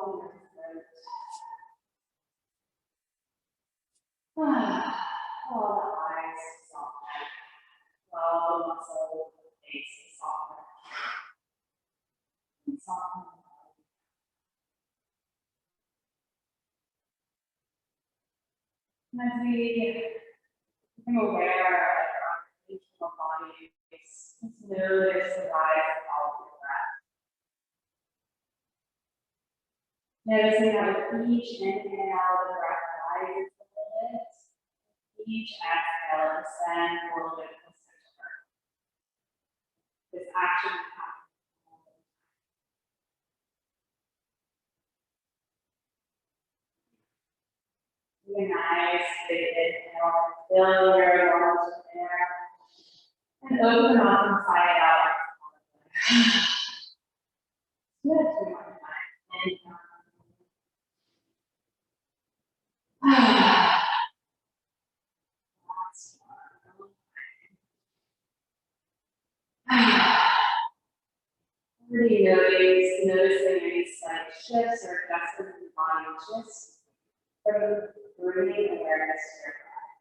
soften your throat. Allow the eyes to soften. Allow the muscles of the face to soften. And soften the body. And as we become aware of our internal bodies, just notice the rise and fall of your breath. Noticing that with each inhale, the breath rises a little bit. Each exhale, descend a little bit closer to earth. This action happens all the time. Take a nice big inhale, fill your lungs with air, and open them up and sigh it out. Good, 2 more times. Inhale. Last one. Really noticing any slight shifts or adjustments in the body, just from bringing awareness to your breath.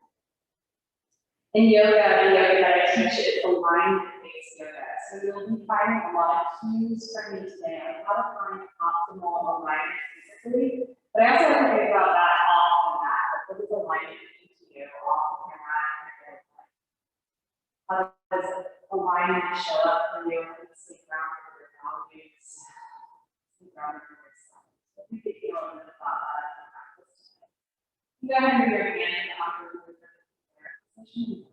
In yoga, the yoga that I teach is alignment-based yoga. So you'll be finding a lot of cues from me today on how to find optimal alignment physically. But I also want to think about that off the mat. What does alignment mean to you off of your mat? How does alignment show up for you in the sleep ground for your values? Sleep ground for yourself. So if you could feel a bit about that in practice today. You go ahead and bring your hand to the upper position.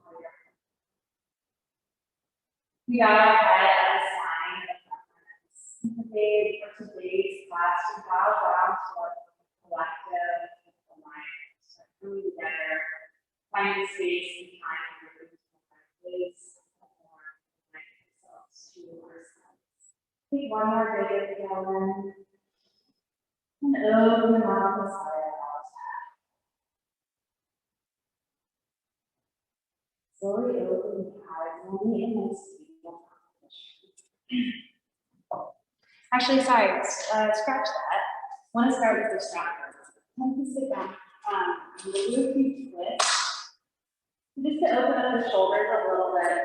We got our head as a sign of reference. Today, for today's class, we bow down to our collective alignment. So coming together, finding space and time for moving to the practice, or connect ourselves to ourselves. Take one more big inhale in, and open the mouth and sigh it out. Slowly open the eyes, only in this. Actually, sorry, scratch that. I want to start with the chakra. I'm going to sit down. Do a few twists. Just to open up the shoulders a little bit.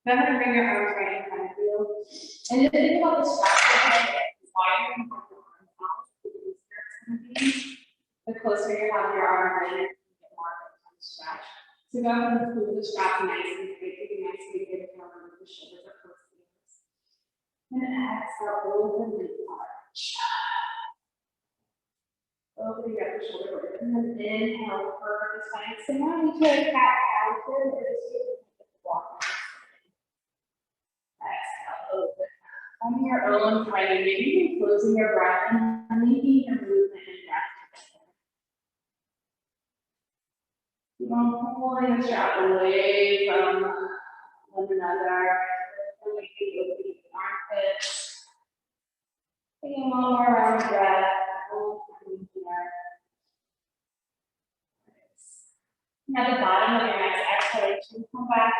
Go ahead and bring your arms right in front of you. And just think about the chakra. Why you're going to put your arms out, the closer you have your arm in, you get more of a stretch. So go ahead and pull the strap nice and tight. Take a nice big inhale over the shoulders are close to you. And exhale, open the arch. Open your upper shoulder blade. And then inhale, curve the spine. Similarly to a cat-cow, curve or just walk. Exhale, open. On your own timing, maybe you can closing your breath and linking your movement and breath together. Keep on pulling the strap away from one another. Armpits. Taking one more round of breath. Now, at the bottom of your next exhalation, come back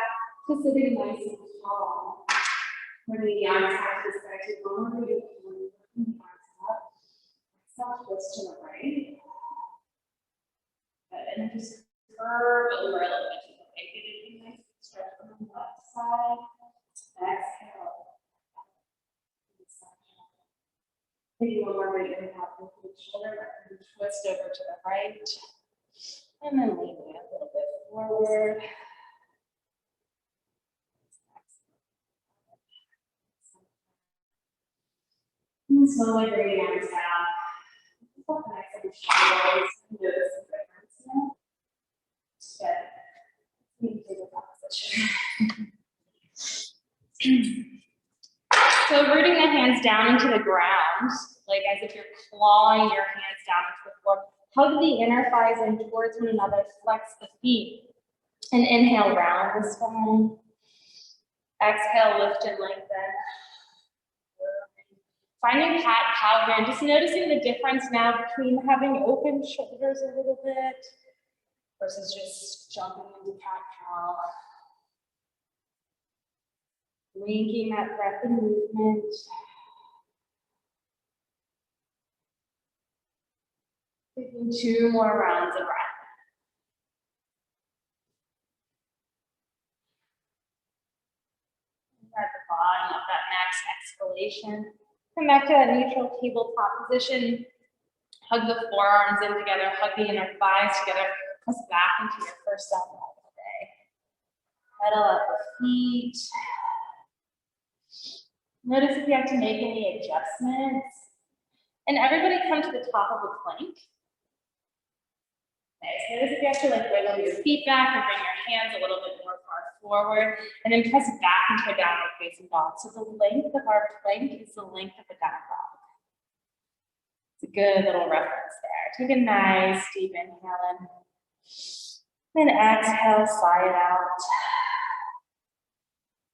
to sitting nice and tall. Bring the arms out to the side to one more big one. Bring the arms up. Exhale, twist to the right. Good. And just curve over a little bit to the right. Get it nice and stretch from the left side. Exhale. Take one more big inhale from the shoulder and twist over to the right. And then lean it a little bit forward. And then slowly bring the arms down. Look nice and strong. Notice the difference here. Good. You can take a position. So rooting the hands down into the ground, like as if you're clawing your hands down into the floor. Hug the inner thighs in towards one another, flex the feet. And inhale, round the spine. Exhale, lift and lengthen. Finding cat-cow here, and just noticing the difference now between having open shoulders a little bit versus just jumping into cat-cow. Linking that breath and movement. And 2 more rounds of breath. At the bottom of that max exhalation. Come back to that neutral tabletop position. Hug the forearms in together, hug the inner thighs together. Press back into your first down dog of the day. Pedal up the feet. Notice if you have to make any adjustments. And everybody come to the top of the plank. Nice. Notice if you have to like wiggle your feet back and bring your hands a little bit more far forward, and then press back into a downward facing dog. So the length of our plank is the length of a down dog. It's a good little reference there. Take a nice deep inhale in. Then exhale, sigh it out.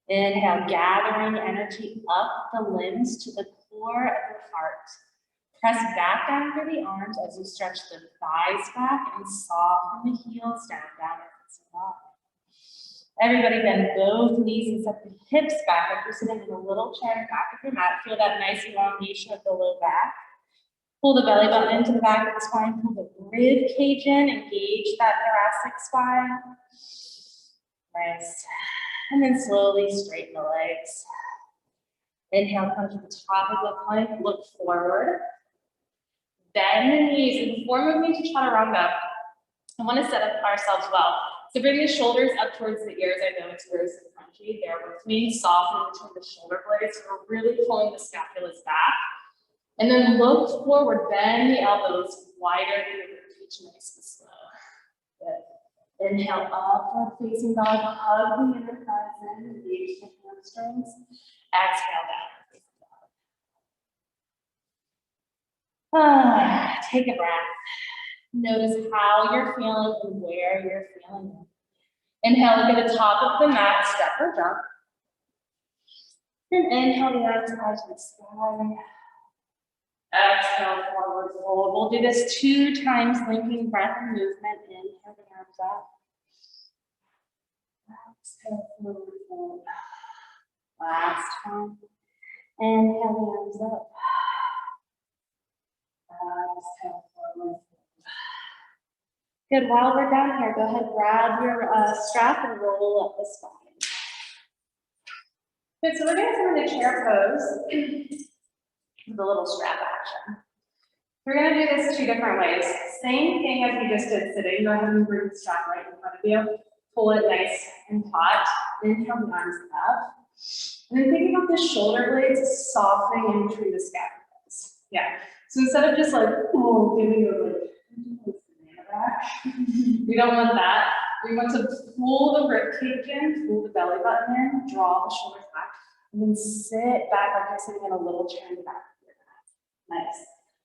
Inhale, gathering energy up the limbs to the core of the heart. Press back down through the arms as you stretch the thighs back and soften the heels down, downward facing dog. Everybody bend both knees and set the hips back like you're sitting in a little chair in the back of your mat. Feel that nice elongation of the low back. Pull the belly button into the back of the spine. Pull the rib cage in. Engage that thoracic spine. Nice. And then slowly straighten the legs. Inhale, come to the top of the plank. Look forward. Bend the knees. And before moving to chaturanga, I want to set up ourselves well. So bring the shoulders up towards the ears. I know it's gross and crunchy. Bear with me. Soften between the shoulder blades. So we're really pulling the scapulas back. And then look forward. Bend the elbows wider than the rib cage. Nice and slow. Good. Inhale, upward facing dog. Hug the inner thighs in. Engage the hamstrings. Exhale, downward facing dog. Take a breath. Notice how you're feeling and where you're feeling it. Inhale, look at the top of the mat, step or jump. And inhale, the arms high to the sky. Exhale, forward fold. We'll do this 2 times, linking breath and movement. Inhale, the arms up. Exhale, forward fold. Last time. Inhale, the arms up. Exhale, forward fold. Good. While we're down here, go ahead, grab your strap and roll up the spine. Good, so we're going to come into chair pose with a little strap action. We're going to do this 2 different ways. Same thing as we just did sitting. Go ahead and bring the strap right in front of you. Pull it nice and taut. Inhale, the arms up. And then think about the shoulder blades softening in between the scapulas. Yeah. So instead of just like, oh, giving you like, we don't want that. We want to pull the rib cage in, pull the belly button in, draw the shoulders back, and then sit back like you're sitting in a little chair in the back of your mat. Nice.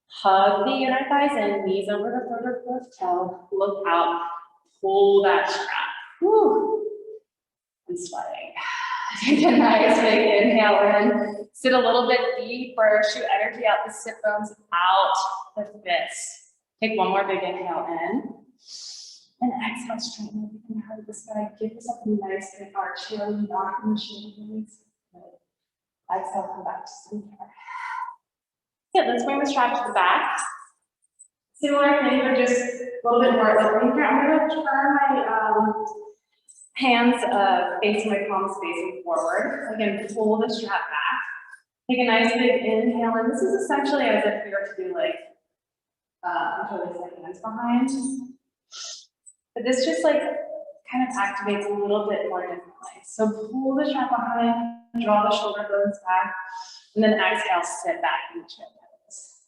Hug the inner thighs in, knees over the third or fourth toe. Look out. Pull that strap. Woo. I'm sweating. Take a nice big inhale in. Sit a little bit deeper. Shoot energy out the sit bones, out the fists. Take one more big inhale in. And exhale, straighten everything out of the sky. Give yourself a nice big arch here. Knock in the shoulder blades. Exhale, come back to center. Good, let's bring the strap to the back. Similar thing, but just a little bit more open here. I'm going to turn my hands facing my palms facing forward. Again, pull the strap back. Take a nice big inhale. And this is essentially as if we were to do like really my hands behind. But this just like kind of activates a little bit more differently. So pull the strap behind, draw the shoulder bones back, and then exhale, sit back in the chair pose.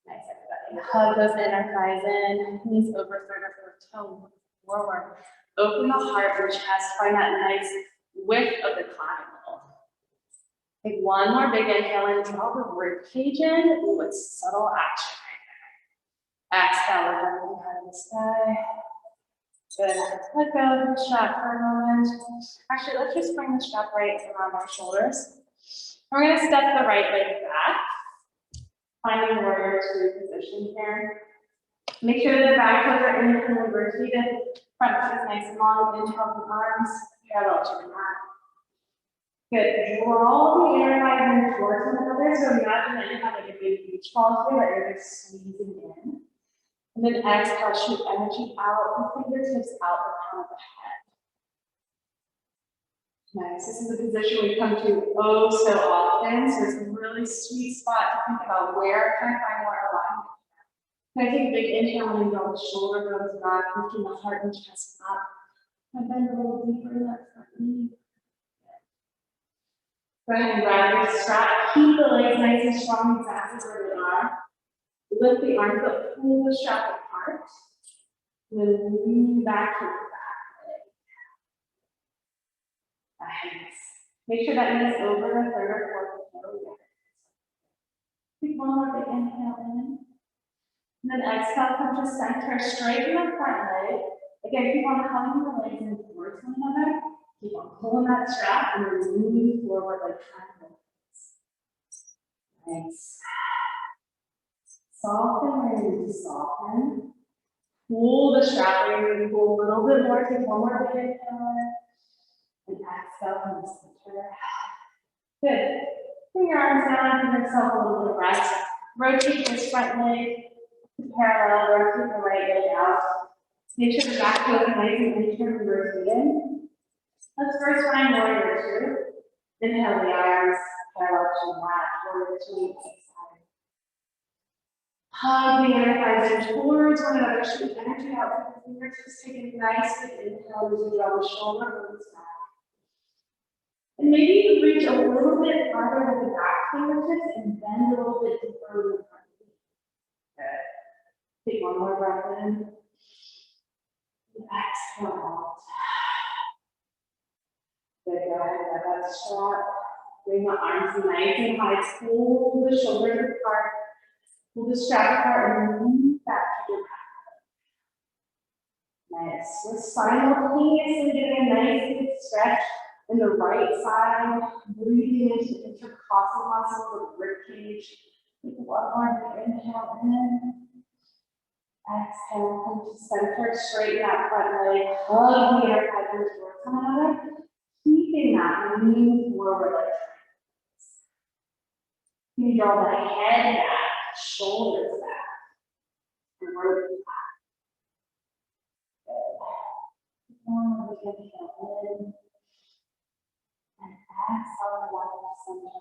Nice, everybody. Hug those inner thighs in, knees over third or fourth toe, forward. Open the heart and chest, find that nice width of the clavicle. Take one more big inhale and draw the rib cage in with subtle action. Exhale, look up high in the sky. Good. Let go of the strap for a moment. Actually, let's just bring the strap right around our shoulders. We're going to step the right leg back. Finding warrior 2 position here. Make sure the back toes are independently rotated. Front foot is nice and long. Inhale the arms parallel to the mat. Good. Draw the inner thigh in towards one another. So imagine that you have like a big beach ball here that you're just squeezing in. And then exhale, shoot energy out, the fingertips out the crown of the head. Nice, this is a position we come to oh so often, so it's a really sweet spot to think about where can I find more alignment. Can I take a big inhale and draw the shoulder bones back, lifting the heart and chest up. And bend a little deeper in that front knee. Go ahead and grab your strap. Keep the legs nice and strong, exactly where they are. Lift the arms up, pull the strap apart. And then lean back to the back leg. Nice. Make sure that knee is over the third or fourth toe. Take one more big inhale in. And then exhale, come to center, straighten the front leg. Again, keep on hugging the legs in towards one another. Keep on pulling that strap and then move forward like triangle. Nice. Soften where you need to soften. Pull the strap where you need to pull a little bit more. Take one more big inhale. And exhale from the center. Good. Bring your arms down, give yourself a little bit of rest. Rotate this front leg to parallel, rotate the right leg out. Make sure the back foot is nice and internally rotated. Let's first find warrior two. Inhale the arms parallel to the mat, warrior two. Hug the inner thighs in towards one another, shoot energy out through the fingertips, take a nice big inhale as you draw the shoulder blades back. And maybe you can reach a little bit farther with the back fingertips and bend a little bit deeper with the front knee. Good. Take one more breath in. And exhale out. Good, go ahead, let that strap. Bring the arms nice and high, pull the shoulders apart. Pull the strap apart and move back to your back. Nice. We're simultaneously doing a nice big stretch in the right side, breathing into the intercostal muscles of the ribcage. Take one more big inhale in. Exhale, come to center, straighten that front leg, hug the inner thighs towards one another, keeping that lean forward like triangles. You can draw the head back. Shoulders back, and rotate back. Good. One more inhale in, and exhale back to center.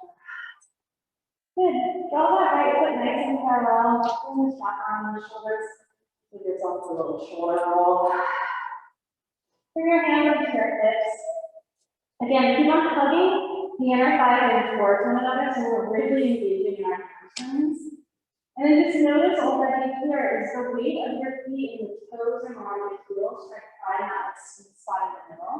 Good. Draw that right foot nice and parallel. Bring the strap around the shoulders. Give yourself a little shoulder roll. Bring your hands up to your hips. Again, keep on hugging the inner thighs in towards one another, so we're really engaging in our hamstrings. And then just notice already here is the weight of your feet and the toes and on your heels. Try to find that sweet spot in the middle.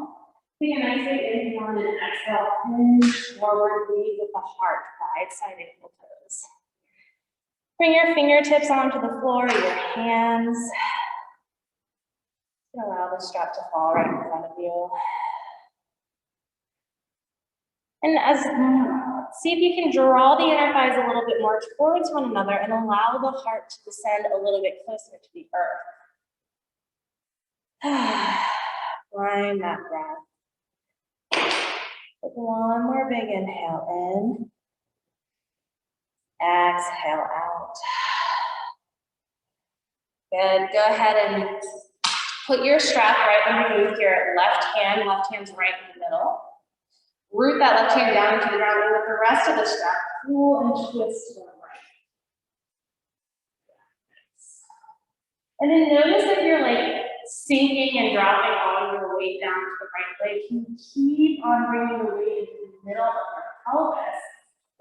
Take a nice big inhale and then exhale. Hinge forward, lead with the heart, side ankle toes. Bring your fingertips onto the floor, your hands. Allow the strap to fall right in front of you. And see if you can draw the inner thighs a little bit more towards one another and allow the heart to descend a little bit closer to the earth. Find that breath. Take one more big inhale in. Exhale out. Good. Go ahead and put your strap right underneath your left hand's right in the middle. Root that left hand down into the ground, and with the rest of the strap, pull and twist to the right. And then notice if you're like sinking and dropping all your weight down to the right leg, you keep on bringing the weight into the middle of your pelvis.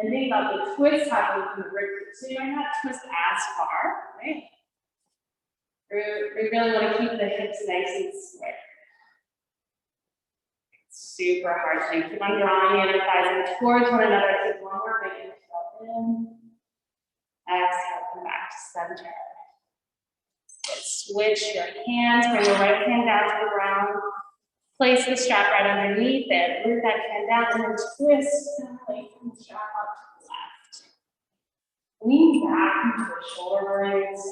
And think about the twist happening from the ribcage. So you're not twist as far, right? You really want to keep the hips nice and square. Super hard. So you keep on drawing the inner thighs in towards one another. Take one more big inhale in. Exhale, come back to center. Switch your hands. Bring your right hand down to the ground. Place the strap right underneath it. Root that hand down and then twist and lengthen the strap up to the left. Lean back into the shoulder blades.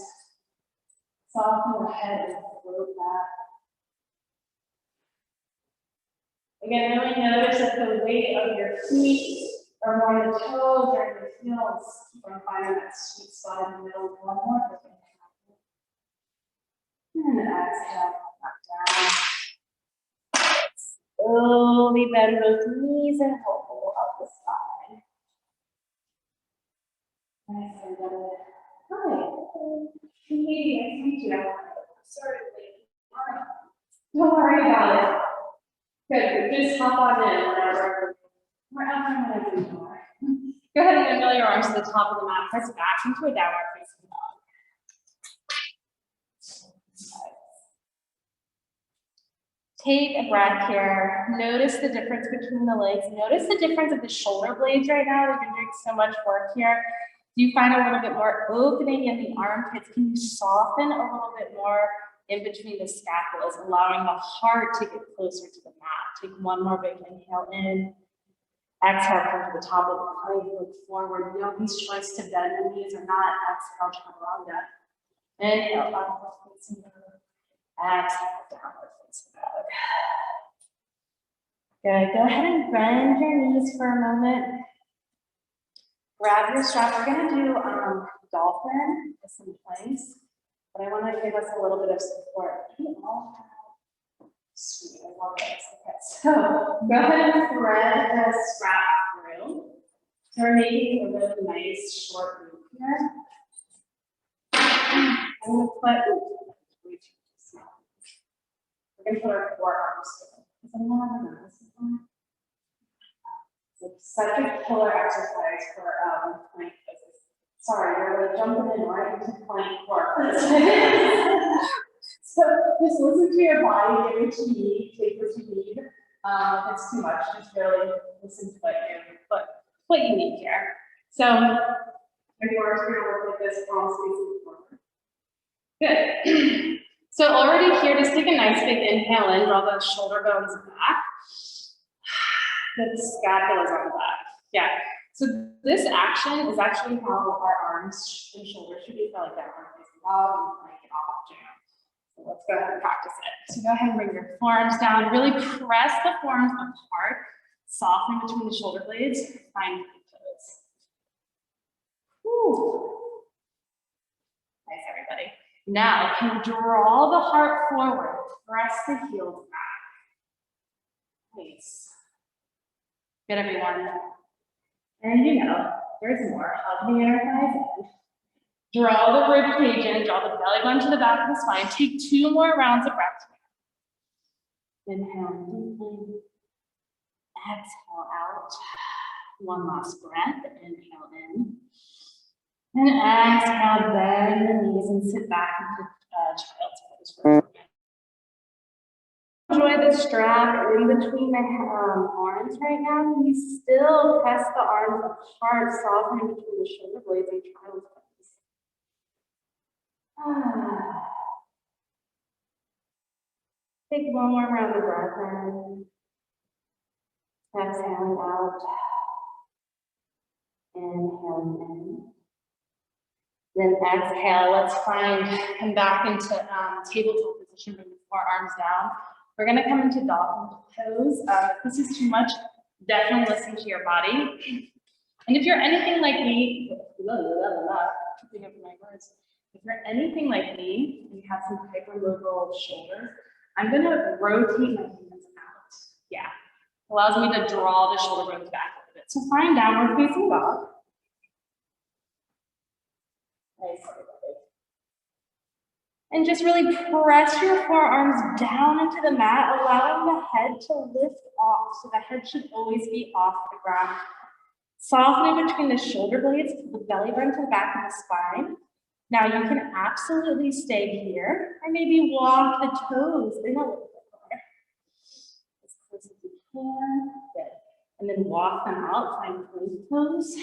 Soften the head and float back. Again, really notice that the weight of your feet are more on the toes or the heels. Keep on finding that sweet spot in the middle. One more. And exhale, back down. Slowly bend both knees and pull up the spine. Nice, everybody. Hi. Hey, nice to meet you. Sorry, don't worry about it. Good, just hop on in whenever. We're out there when I do more. Go ahead and angle your arms to the top of the mat. Press back into a downward facing dog. Take a breath here. Notice the difference between the legs. Notice the difference of the shoulder blades right now. We've been doing so much work here. Do you find a little bit more opening in the armpits? Can you soften a little bit more in between the scapulas, allowing the heart to get closer to the mat? Take one more big inhale in. Exhale, come to the top of the plank, look forward. Yogi's choice to bend the knees or not. Exhale, chaturanga. Inhale, upward facing dog. Exhale, downward facing dog. Good. Go ahead and bend your knees for a moment. Grab your strap. We're going to do dolphin with some planks, but I want to give us a little bit of support. We all have sweet. I love this. Okay, so go ahead and thread the strap through. So we're making a really nice short loop here. I'm going to put, we're going to put our forearms through. Does anyone have a notice before? It's such a killer exercise for plank poses. Sorry, you're really jumping in right into plank work. So just listen to your body, get what you need, take what you need. If it's too much, just really listen to what you need here. So your arms are going to work like this, palms facing forward. Good. So already here, just take a nice big inhale in, draw the shoulder bones back. The scapulas on the back. Yeah. So this action is actually how our arms and shoulders should be. Like that one facing dog and plank it off jam. So let's go ahead and practice it. So go ahead and bring your forearms down. Really press the forearms apart. Soften between the shoulder blades. Find the toes. Woo. Nice, everybody. Now, can you draw the heart forward? Press the heels back. Nice. Good, everyone. And you know, there's more. Hug the inner thighs in. Draw the rib cage in, draw the belly button to the back of the spine. Take 2 more rounds of breath. Inhale deeply. Exhale out. One last breath. Inhale in. And exhale, bend the knees and sit back into child's pose for a moment. Enjoy the strap in between the arms right now. You still press the arms apart, soften in between the shoulder blades and child's pose. Take one more round of breath in. Exhaling out. Inhaling in. Then exhale. Let's come back into tabletop position, bring the forearms down. We're going to come into dolphin pose. If this is too much, definitely listen to your body. And if you're anything like me, tripping up my words. If you're anything like me, and you have some hypermobile shoulders, I'm going to rotate my hands out. Yeah, allows me to draw the shoulder bones back a little bit. So find downward facing dog. Nice, everybody. And just really press your forearms down into the mat, allowing the head to lift off. So the head should always be off the ground. Softening between the shoulder blades, the belly button to the back of the spine. Now you can absolutely stay here, or maybe walk the toes in a little bit more. As close as you can. Good. And then walk them out, find plank pose.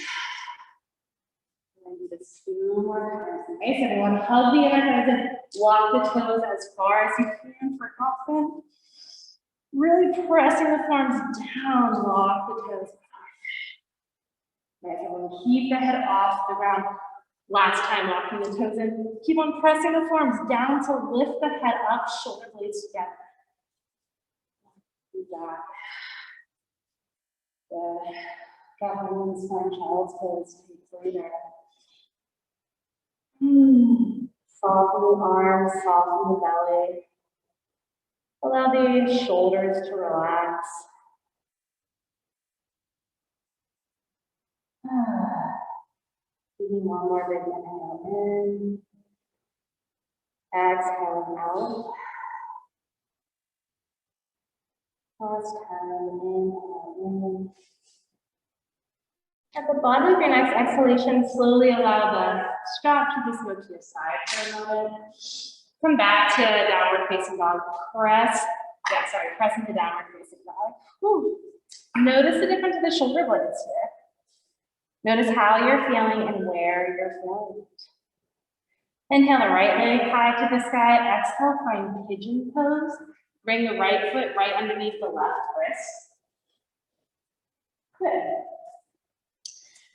And do this 2 more times. Nice, everyone. Hug the inner thighs and walk the toes as far as you can for confidence. Really pressing the forearms down, walk the toes back. Nice, everyone. Keep the head off the ground. Last time walking the toes in. Keep on pressing the forearms down to lift the head up, shoulder blades together. Do that. Good. Drop on this one, child's pose. Take a breather. Soften the arms, soften the belly. Allow the shoulders to relax. Taking one more big inhale in. Exhaling out. Last time, inhale in. At the bottom of your next exhalation, slowly allow the strap to just move to your side for a moment. Come back to downward facing dog. Press into downward facing dog. Whew. Notice the difference in the shoulder blades here. Notice how you're feeling and where you're feeling it. Inhale the right leg high to the sky. Exhale, find pigeon pose. Bring the right foot right underneath the left wrist. Good.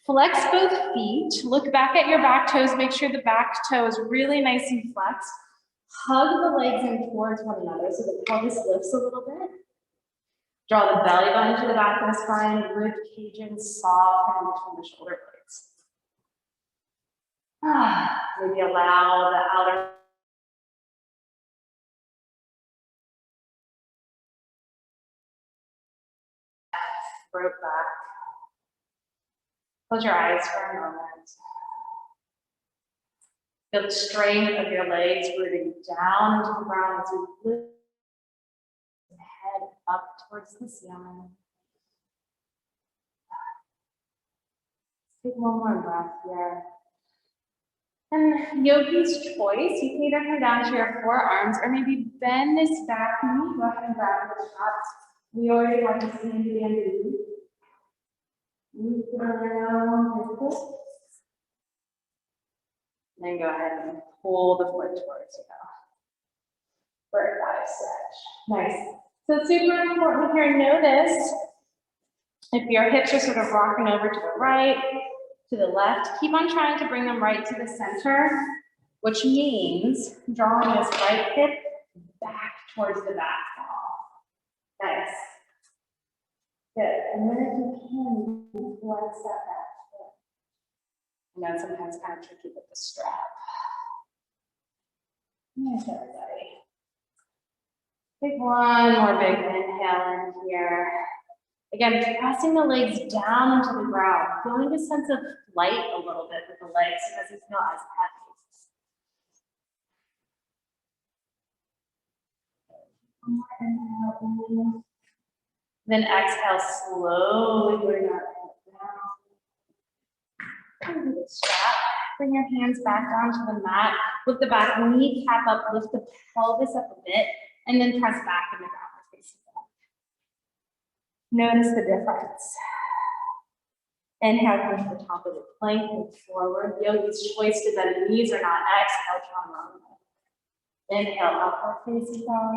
Flex both feet. Look back at your back toes. Make sure the back toe is really nice and flexed. Hug the legs in towards one another so the pelvis lifts a little bit. Draw the belly button to the back of the spine. Rib cage in, soft and between the shoulder blades. Maybe allow the outer throat back. Close your eyes for a moment. Feel the strength of your legs rooting down into the ground as you lift the head up towards the ceiling. Take one more breath here. And yogi's choice, you can either come down to your forearms or maybe bend this back knee. Go ahead and grab the straps. We already have this handy dandy. Move it around like this. Then go ahead and pull the foot towards you. Bird eye stretch. Nice. So it's super important here. Notice if your hips are sort of rocking over to the right, to the left, keep on trying to bring them right to the center, which means drawing this right hip back towards the back wall. Nice. Good. And then if you can, flex that back foot. I know it's sometimes kind of tricky with the strap. Nice, everybody. Take one more big inhale in here. Again, pressing the legs down into the ground, feeling a sense of flight a little bit with the legs so it doesn't feel as heavy. One more inhale in. Then exhale, slowly bring that head down. Strap. Bring your hands back down to the mat. Lift the back kneecap up, lift the pelvis up a bit, and then press back in the ground. Notice the difference. Inhale, push the top of the plank, move forward. Yogi's choice to bend the knees or not. Exhale, chaturanga. Inhale, upward facing dog.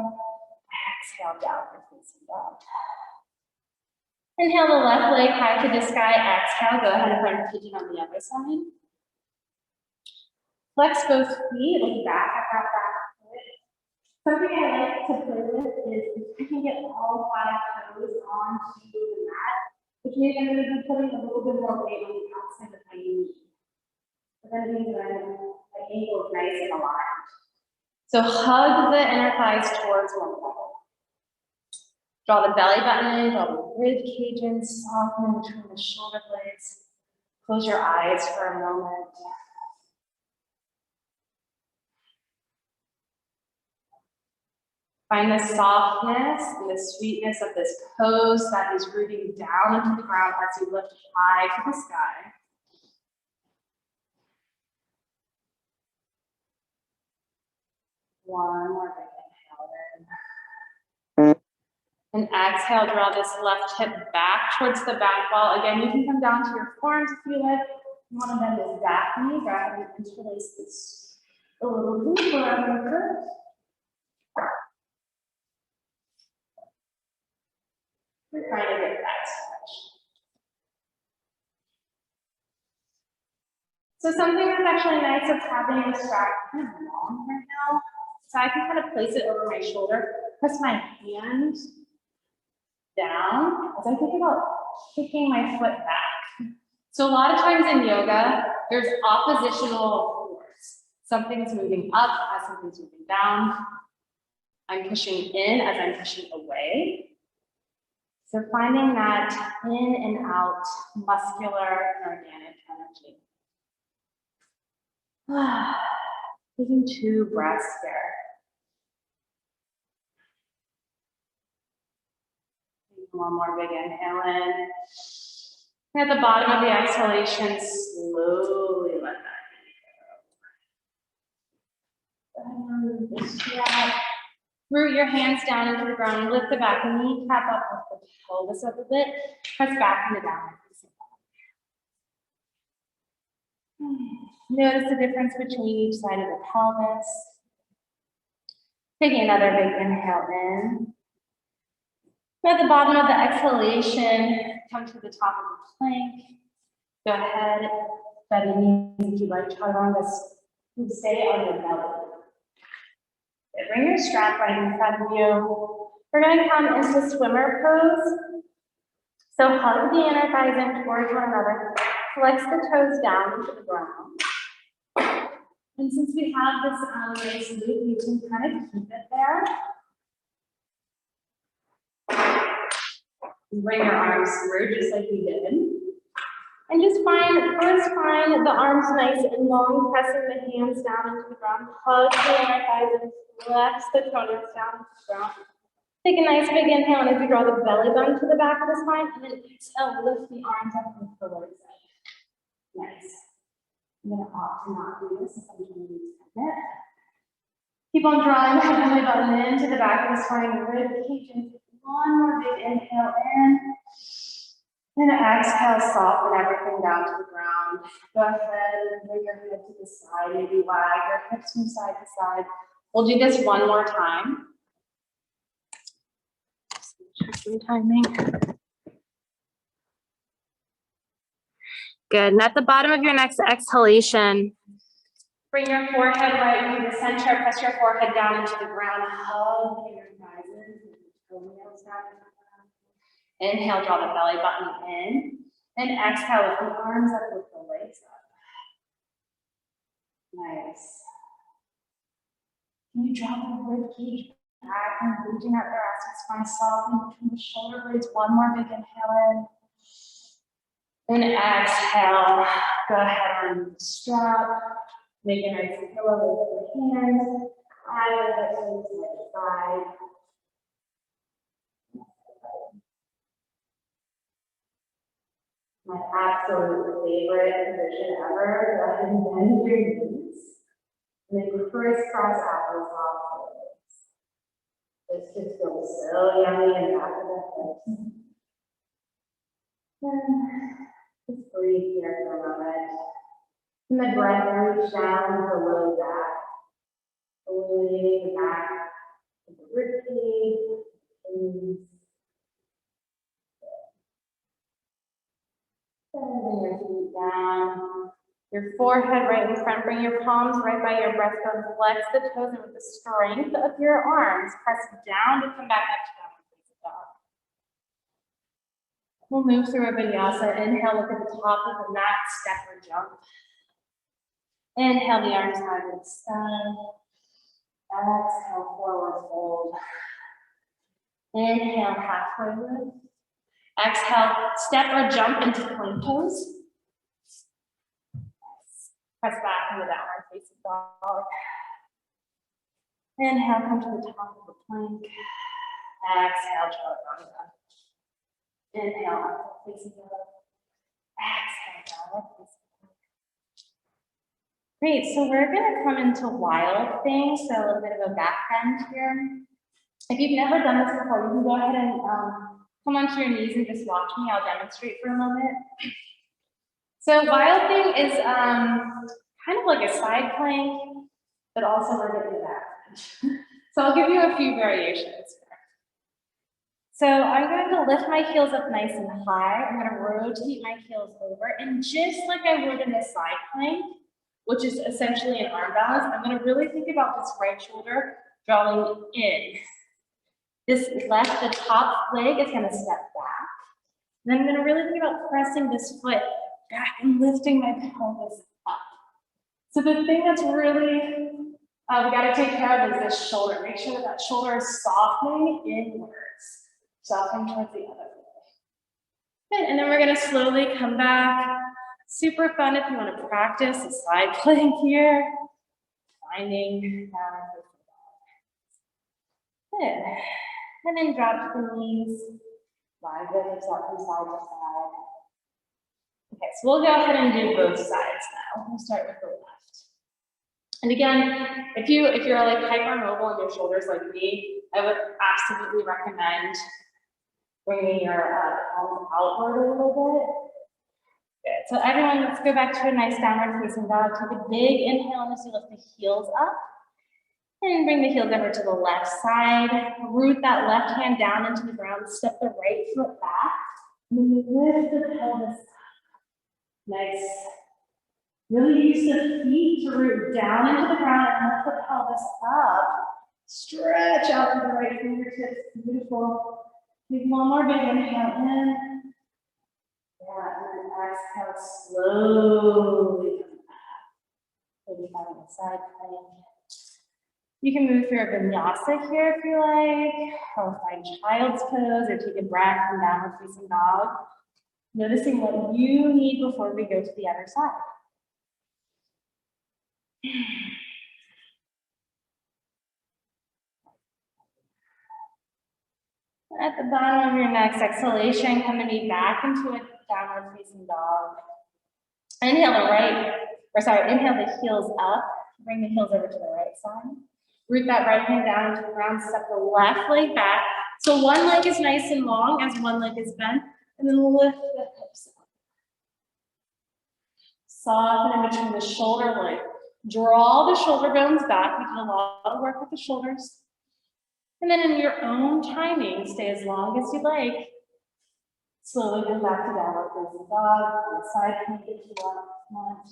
Exhale, downward facing dog. Inhale the left leg high to the sky. Exhale, go ahead and find pigeon on the other side. Flex both feet, look back at that back foot. Something I like to play with is if I can get all 5 toes onto the mat, which means I'm going to be putting a little bit more weight on the outside of my knee. But that means that my ankle is nice and aligned. So hug the inner thighs towards one another. Draw the belly button in, draw the rib cage in, soften between the shoulder blades. Close your eyes for a moment. Find the softness and the sweetness of this pose that is rooting down into the ground as you lift high to the sky. One more big inhale in. And exhale, draw this left hip back towards the back wall. Again, you can come down to your forearms if you like. You want to bend this back knee, go ahead and interlace this a little bit around the curve. We're trying to get that stretch. So something that's actually nice of having the strap kind of long right now, so I can kind of place it over my shoulder, press my hand down as I think about kicking my foot back. So a lot of times in yoga, there's oppositional force. Something's moving up as something's moving down. I'm pushing in as I'm pushing away. So finding that in and out muscular and organic energy. Taking 2 breaths here. One more big inhale in. And at the bottom of the exhalation, slowly let that go. Root your hands down into the ground. Lift the back kneecap up, lift the pelvis up a bit. Press back into downward facing dog. Notice the difference between each side of the pelvis. Taking another big inhale in. At the bottom of the exhalation, come to the top of the plank. Go ahead, bend the knees if you like, chaturanga, stay on your belly. Okay, bring your strap right in front of you. We're going to come into swimmer pose. So hug the inner thighs in towards one another. Flex the toes down into the ground. And since we have this nice loop, you can kind of keep it there. Bring your arms through just like we did. And just first find the arms nice and long, pressing the hands down into the ground. Hug the inner thighs and flex the toes down to the ground. Take a nice big inhale, and as you draw the belly button to the back of the spine, and then exhale, lift the arms up and lift the legs up. Nice. I'm going to opt to not do this. I'm going to use it. Keep on drawing the belly button into the back of the spine, rib cage, and one more big inhale in. And exhale, soften everything down to the ground. Go ahead and bring your head to the side, maybe wag your hips from side to side. We'll do this one more time. Check some timing. Good. And at the bottom of your next exhalation, bring your forehead right into the center. Press your forehead down into the ground. Hug your thighs in. Toenails down into the ground. Inhale, draw the belly button in. And exhale, with the arms up, with the legs up. Nice. Can you draw the rib cage back and reaching out thoracic spine, soften between the shoulder blades? One more big inhale in. And exhale. Go ahead and strap. Make a nice pillow with your hands. Eyelids to the side. My absolute favorite position ever. Go ahead and bend your knees. And then crisscross out those soft legs. This just feels so yummy in the back of the hips. Just breathe here for a moment. And the breath reach down to the low back. Illuminating the back of the ribcage, knees. Bring your feet down. Your forehead right in front. Bring your palms right by your breastbone. Flex the toes, and with the strength of your arms, press down to come back up to downward facing dog. We'll move through a vinyasa. Inhale, look at the top of the mat, step or jump. Inhale, the arms high to the sky. Exhale, forward fold. Inhale, halfway lift. Exhale, step or jump into plank pose. Press back into downward facing dog. Inhale, come to the top of the plank. Exhale, chaturanga. Inhale, up facing dog. Exhale, downward facing dog. Great, so we're going to come into wild things, so a little bit of a back bend here. If you've never done this before, you can go ahead and come onto your knees and just watch me. I'll demonstrate for a moment. So wild thing is kind of like a side plank, but also we're getting that. So I'll give you a few variations here. So I'm going to lift my heels up nice and high. I'm going to rotate my heels over, and just like I would in a side plank, which is essentially an arm balance, I'm going to really think about this right shoulder drawing in. This left, the top leg is going to step back. Then I'm going to really think about pressing this foot back and lifting my pelvis up. So the thing that's really, we gotta take care of is this shoulder. Make sure that that shoulder is softening inwards, softening towards the other way. Good, and then we're gonna slowly come back. Super fun if you wanna practice a side plank here. Finding downward facing dog. Good, and then drop the knees. Slide the hips up from side to side. Okay, so we'll go ahead and do both sides now. We'll start with the left. And again, if you're like hypermobile in your shoulders like me, I would absolutely recommend bringing your palms outward a little bit. Good. So everyone, let's go back to a nice downward facing dog. Take a big inhale as you lift the heels up. And bring the heels over to the left side. Root that left hand down into the ground. Step the right foot back. Lift the pelvis up. Nice. Really use the feet to root down into the ground and lift the pelvis up. Stretch out with the right fingertips. Beautiful. Take one more big inhale in. Yeah, and then exhale slowly come back. Maybe finding a side plank. You can move through a vinyasa here if you like, or find child's pose, or take a breath from downward facing dog. Noticing what you need before we go to the other side. At the bottom of your next exhalation, come to me back into a downward facing dog. Inhale inhale the heels up, bring the heels over to the right side. Root that right hand down into the ground, step the left leg back. So one leg is nice and long as one leg is bent, and then lift the hips up. Soften in between the shoulder blade. Draw the shoulder bones back. We did a lot of work with the shoulders. And then in your own timing, stay as long as you like. Slowly come back to downward facing dog, side plank if you want.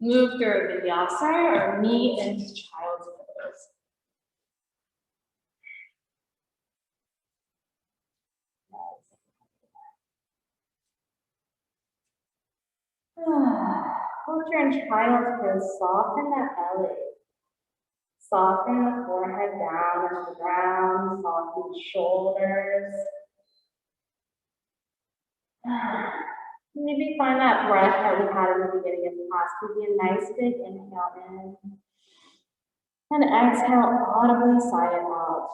Move through a vinyasa or knee into child's pose. Hold your child's pose, soften that belly. Soften the forehead down into the ground, soften the shoulders. Maybe find that breath that we had in the beginning of the class. Maybe a nice big inhale in. And exhale, audibly sigh it out.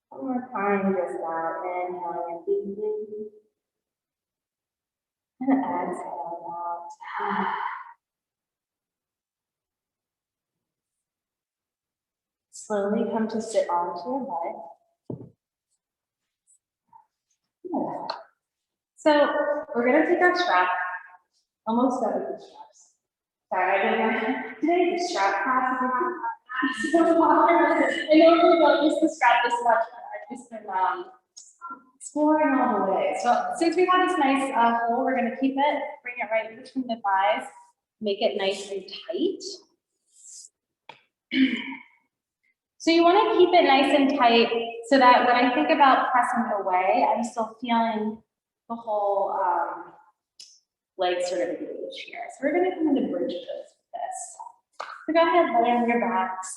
One more time, just that. Inhaling deeply. And exhale out. Slowly come to sit onto your butt. Yeah. So we're going to take our strap. Almost done with the straps. Sorry, I didn't today the strap class is so hard. I normally don't use the strap this much, but I've just been exploring all the way. So since we have this nice hole, we're going to keep it, bring it right between the thighs, make it nice and tight. So you want to keep it nice and tight so that when I think about pressing it away, I'm still feeling the whole leg sort of engaged here. So we're going to come into bridge pose with this. So go ahead, lay on your backs.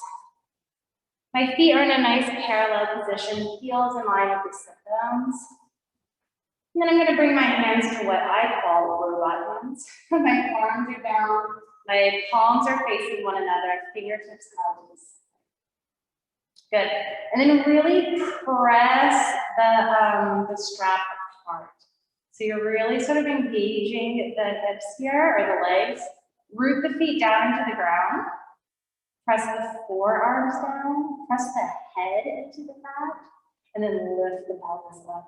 My feet are in a nice parallel position, heels in line with the sit bones. And then I'm going to bring my hands to what I call robot hands. My arms are down, my palms are facing one another, fingertips out to the side. Good. And then really press the strap apart. So you're really sort of engaging the hips here, or the legs. Root the feet down into the ground. Press the forearms down. Press the head into the mat. And then lift the pelvis up.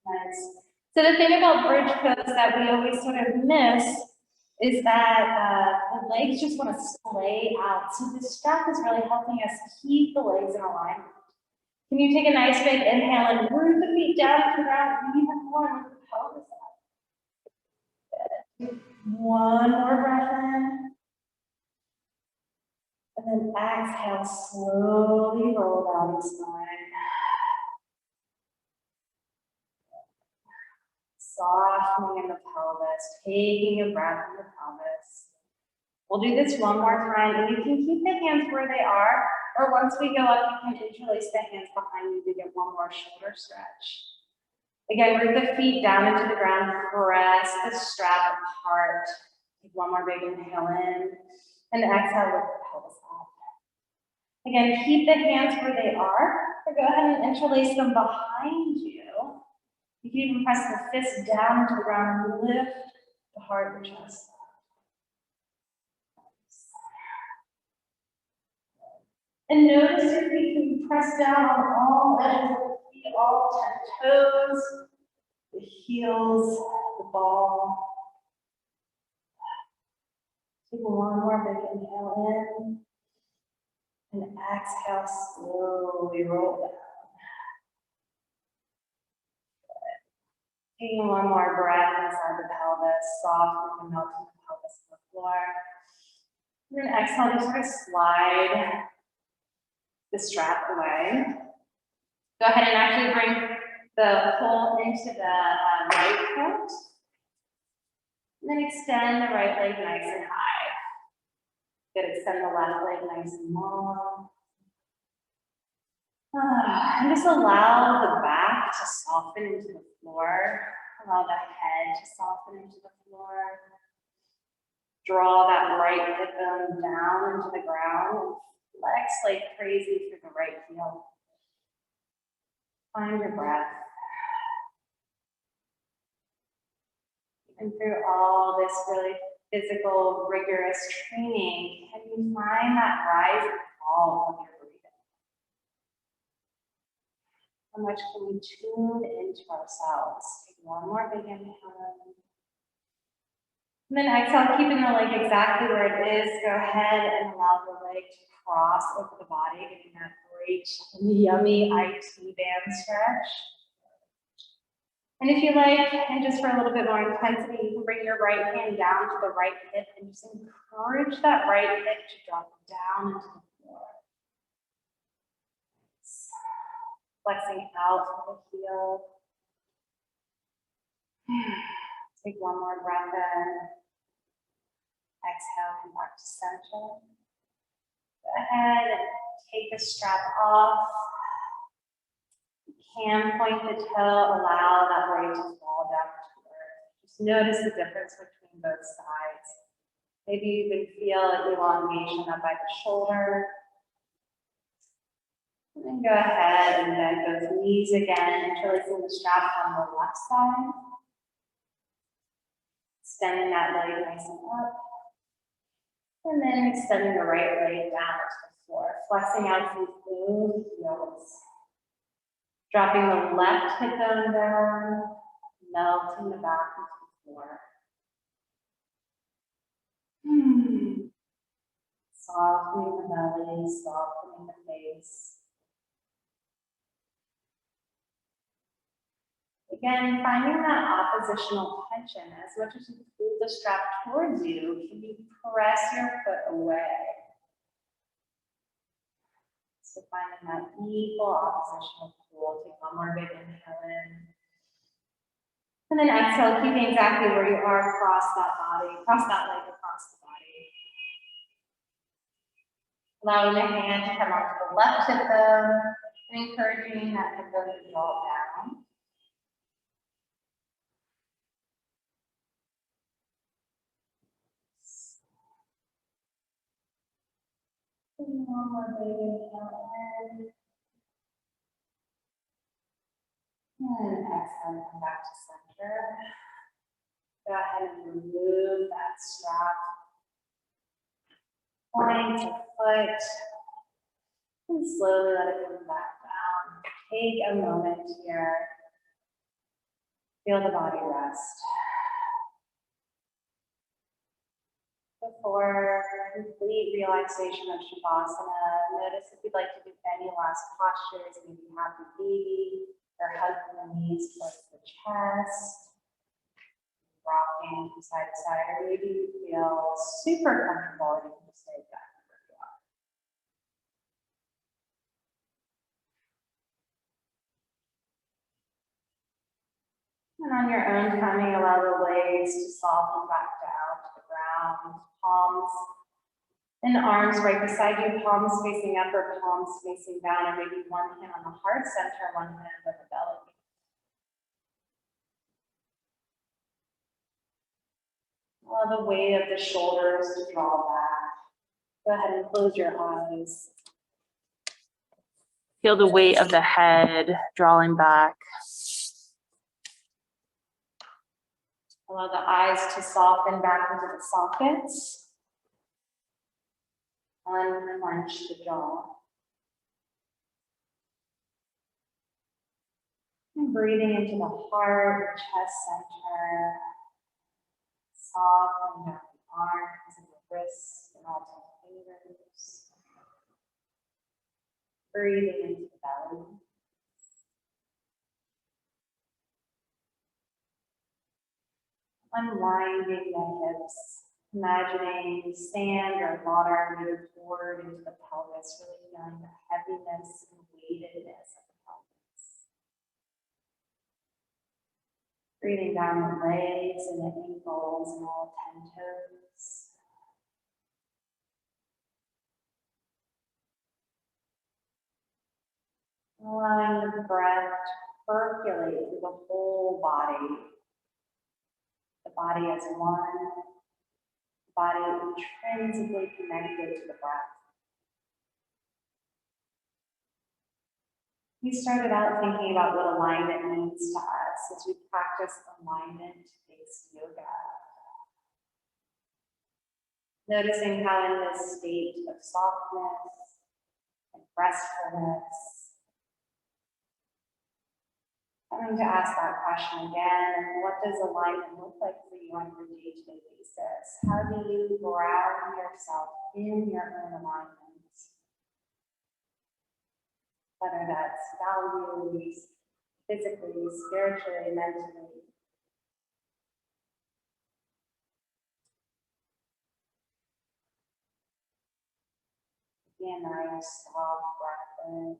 Nice. So the thing about bridge pose that we always sort of miss is that the legs just want to splay out. So the strap is really helping us keep the legs in alignment. Can you take a nice big inhale and root the feet down to the ground, even more with the pelvis up. Good. One more breath in. And then exhale, slowly roll down the spine. Softening in the pelvis, taking a breath in the pelvis. We'll do this one more time, and you can keep the hands where they are, or once we go up, you can interlace the hands behind you to get one more shoulder stretch. Again, root the feet down into the ground, press the strap apart. Take one more big inhale in, and exhale with the pelvis up. Again, keep the hands where they are, or go ahead and interlace them behind you. You can even press the fist down into the ground and lift the heart and chest. And notice your feet can press down on all edges of the feet, all 10 toes, the heels, the ball. Take one more big inhale in, and exhale, slowly roll down. Taking one more breath inside the pelvis, softening and melting the pelvis to the floor. And then exhale, just sort of slide the strap away. Go ahead and actually bring the pull into the right foot. And then extend the right leg nice and high. Good, extend the left leg nice and long. And just allow the back to soften into the floor. Allow the head to soften into the floor. Draw that right hip bone down into the ground. Flex like crazy through the right heel. Find your breath. And through all this really physical, rigorous training, can you find that rise and fall of your breathing? How much can we tune into ourselves? Take one more big inhale. And then exhale, keeping the leg exactly where it is. Go ahead and allow the leg to cross over the body, getting that great, yummy IT band stretch. And if you like, and just for a little bit more intensity, you can bring your right hand down to the right hip and just encourage that right hip to drop down into the floor. Flexing out to the heel. Take one more breath in. Exhale, come back to center. Go ahead and take the strap off. You can point the toe, allow that weight to fall down to earth. Just notice the difference between both sides. Maybe you even feel an elongation up by the shoulder. And then go ahead and bend those knees again, interlacing the strap on the left side. Extending that leg nice and up. And then extending the right leg down to the floor. Flexing out through both heels. Dropping the left hip bone down. Melting the back into the floor. Softening the belly, softening the face. Again, finding that oppositional tension. As much as you pull the strap towards you, can you press your foot away? So finding that equal oppositional pull. Take one more big inhale in. And then exhale, keeping exactly where you are across that body, across that leg, across the body. Allowing the hand to come onto the left hip bone and encouraging that hip bone to draw down. One more big inhale in. And exhale, come back to center. Go ahead and remove that strap. Point your foot. And slowly let it come back down. Take a moment here. Feel the body rest. Before complete relaxation of Shavasana, notice if you'd like to do any last postures, maybe happy baby, or hugging the knees towards the chest, rocking from side to side, or maybe you feel super comfortable and you can just stay exactly where you are. And on your own timing, allow the legs to soften back down to the ground, palms and arms right beside you, palms facing up or palms facing down, and maybe one hand on the heart center, one hand on the belly. Allow the weight of the shoulders to draw back. Go ahead and close your eyes. Feel the weight of the head drawing back. Allow the eyes to soften back into the sockets. Unclench the jaw. And breathing into the heart, chest center. Soften down the arms and the wrists and all 10 fingers. Breathing into the belly. Unwinding the hips, imagining sand or water moving forward into the pelvis, really feeling the heaviness and weightedness of the pelvis. Breathing down the legs and the ankles and all 10 toes. Allowing the breath to percolate through the whole body. The body as one, the body intrinsically connected to the breath. We started out thinking about what alignment means to us as we practice alignment-based yoga. Noticing how in this state of softness and restfulness, I'm going to ask that question again. What does alignment look like for you on your day-to-day basis? How do you ground yourself in your own alignment? Whether that's values, physically, spiritually, mentally. Be a nice, soft breath in.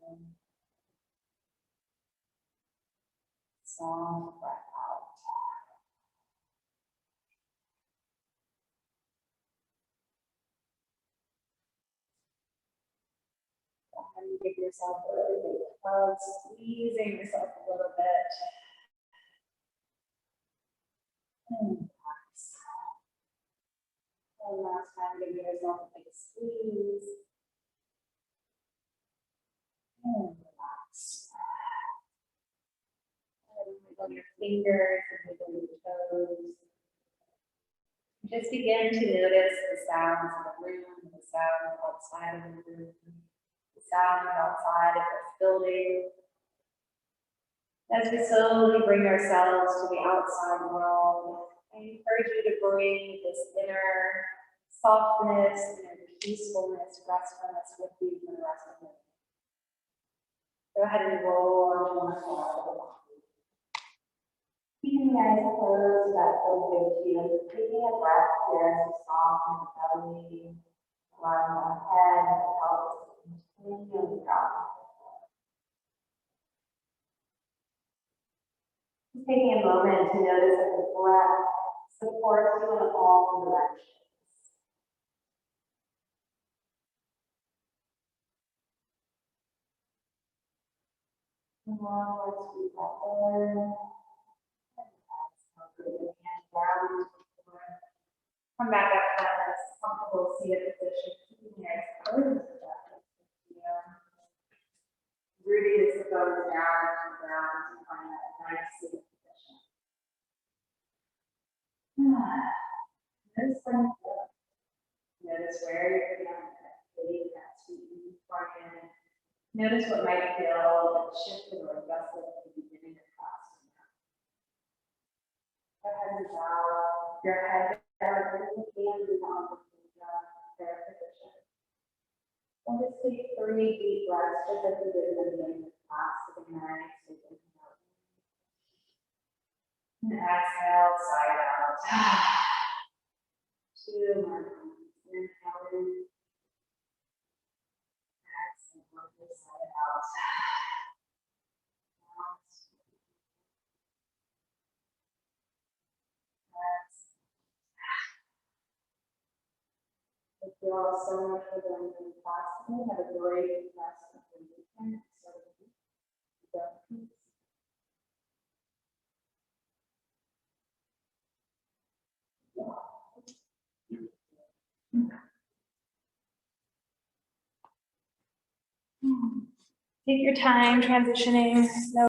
Soft breath out. And give yourself a little bit of squeezing yourself a little bit. And relax. One last time, give yourself a big squeeze. And relax. And wiggle your fingers and wiggle your toes. Just begin to notice the sounds of the room, the sounds outside of the room, the sounds outside of this building. As we slowly bring ourselves to the outside world, I encourage you to bring this inner softness, inner peacefulness, restfulness with you for the rest of the day. Go ahead and roll onto one side. Keeping the eyes closed, that feels good to you. Just taking a breath here to soften the belly, allowing the head and the pelvis to continue to drop. Just taking a moment to notice that the breath supports you in all directions. Now let's breathe that in. Come back up to that nice, comfortable seated position. Keeping your eyes closed. Rooting the bones down to the ground to find that nice seated position. Notice when you feel. Notice where you're feeling that big, that sweet forehead. Notice what might feel shifted or adjusted at the beginning of class. Go ahead and bow your head down, bring the hands on their position. And just take 3 deep breaths, just as we did in the beginning of class. Again, nice. And exhale, side out. 2 more times. Inhale in. Exhale, side out. Thank you all so much for joining me in class today. Have a great rest of the weekend. So, peace. Take your time transitioning. No